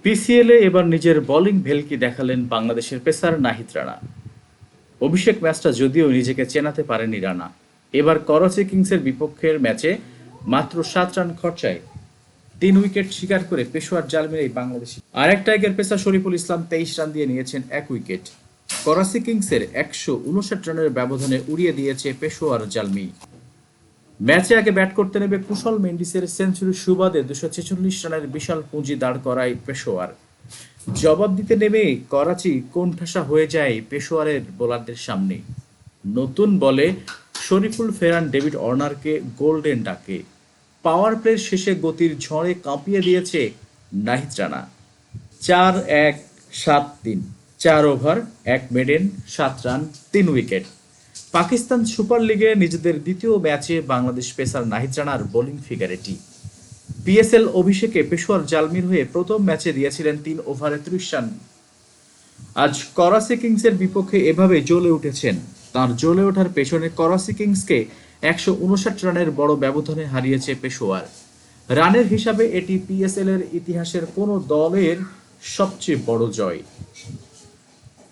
পিসিএলে এবার নিজের বোলিং ভেলকি দেখালেন বাংলাদেশের পেসার নাহিদ রানা। অভিষেক ম্যাচটা যদিও নিজেকে চেনাতে পারেনি রানা, এবার করাচি কিংসের বিপক্ষের ম্যাচে মাত্র 7 রান খরচায় 3 উইকেট শিকার করে পেশোয়ার জাল মেরে বাংলাদেশি আরেক tiger pacer Shariful Islam 23 run দিয়ে নিয়েছেন 1 উইকেট। করাচি কিংসের 159 রানের ব্যবধানে উড়িয়ে দিয়েছে পেশোয়ার জালমি। ম্যাচে আগে ব্যাট করতে নেমে কুশল মেন্ডিসের সেঞ্চুরির সুবাদে 246 রানের বিশাল পুঁজি দাঁড় করায় পেশোয়ার। জবাব দিতে নেমে করাচি কোণঠাসা হয়ে যায় পেশোয়ারের বোলারদের সামনে। নতুন বলে শরীফুল ফেরান ডেভিড ওয়ার্নারকে গোল্ডেন ডাকে। পাওয়ার প্লের শেষে গতির ঝড়ে কাঁপিয়ে দিয়েছে Nahid Rana. 4-1-7-3, 4 over 1 maiden, 7 run, 3 wicket. Pakistan super লিগে নিজেদের দ্বিতীয় ম্যাচে বাংলাদেশ পেসার নাহিদ রানার বোলিং ফিগার এটি। পিএসএল অভিষেকে পেশোয়ার জালমির হয়ে প্রথম ম্যাচে দিয়েছিলেন 3 ওভারে 30 রান। আজ করাচি কিংসের বিপক্ষে এভাবে জ্বলে উঠেছেন। তার জ্বলে ওঠার পেছনে করাচি কিংসকে 159 রানের বড় ব্যবধানে হারিয়েছে পেশোয়ার। রানের হিসাবে এটি পিএসএল এর ইতিহাসের কোনো দলের সবচেয়ে বড় জয়।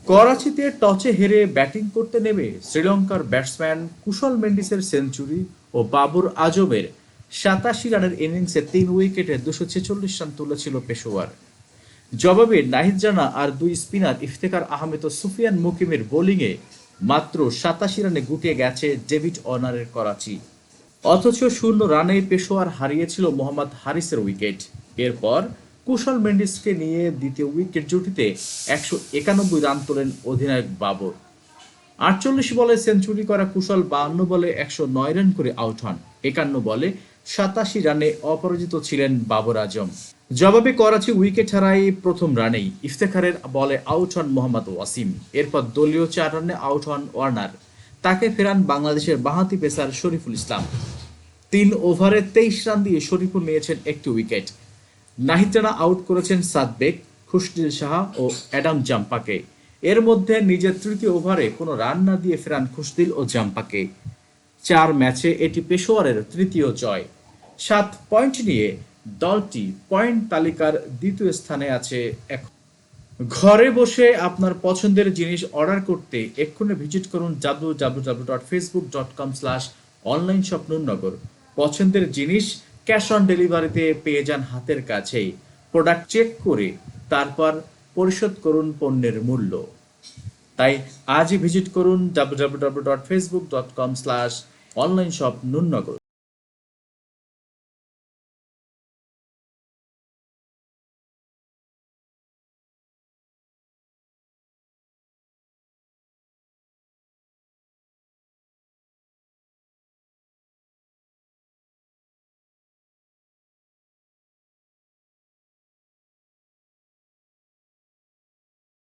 করাচিতে টসে হেরে ব্যাটিং করতে নেমে শ্রীলঙ্কার ব্যাটসম্যান কুশল মেন্ডিসের সেঞ্চুরি ও বাবর আজমের 87 রানের ইনিংসে 3 উইকেটে 246 রান তুলেছিল পেশোয়ার। জবাবে নাহিদ রানা আর দুই স্পিনার ইফতেখার আহমেদ ও সুফিয়ান মুকিমের বোলিংয়ে মাত্র 87 রানে গুটিয়ে গেছে ডেভিড ওয়ার্নারের করাচি। অথচ 0 রানেই পেশোয়ার হারিয়েছিল মোহাম্মদ হারিসের উইকেট। এরপর কুশল মেন্ডিসকে নিয়ে দ্বিতীয় উইকেট জুটিতে 191 রান তোলেন অধিনায়ক বাবর। 48 বলে সেঞ্চুরি করা কুশল 52 বলে 109 রান করে আউট হন। 51 বলে 87 রানে অপরাজিত ছিলেন বাবর আজম। জবাবে করাচি উইকেট হারায় প্রথম রানেই। ইফতেখারের বলে আউট হন মোহাম্মদ ওয়াসিম। এরপর দলীয় 4 রানে আউট হন ওয়ার্নার। তাকে ফেরান বাংলাদেশের বাঁহাতি পেসার শরীফুল ইসলাম। 3 ওভারে 23 রান দিয়ে শরীফুল নিয়েছেন 1 উইকেট। নাহিদ রানা আউট করেছেন সাদবেক, খুশদিল সাহা ও অ্যাডাম জাম্পাকে। এর মধ্যে নিজের তৃতীয় ওভারে কোনো রান না দিয়ে ফেরান খুশদিল ও জাম্পাকে। 4 ম্যাচে এটি পেশোয়ারের তৃতীয় জয়। 7 পয়েন্ট নিয়ে দলটি পয়েন্ট তালিকার দ্বিতীয় স্থানে আছে এখন। ঘরে বসে আপনার পছন্দের জিনিস অর্ডার করতে এক্ষুনি ভিজিট করুন www.facebook.com/onlineshopnunnagar। পছন্দের জিনিস ক্যাশ অন ডেলিভারিতে পেয়ে যান হাতের কাছেই। প্রোডাক্ট চেক করে তারপর পরিশোধ করুন পণ্যের মূল্য। তাই আজই ভিজিট করুন www.facebook.com/onlineshopnunnagar।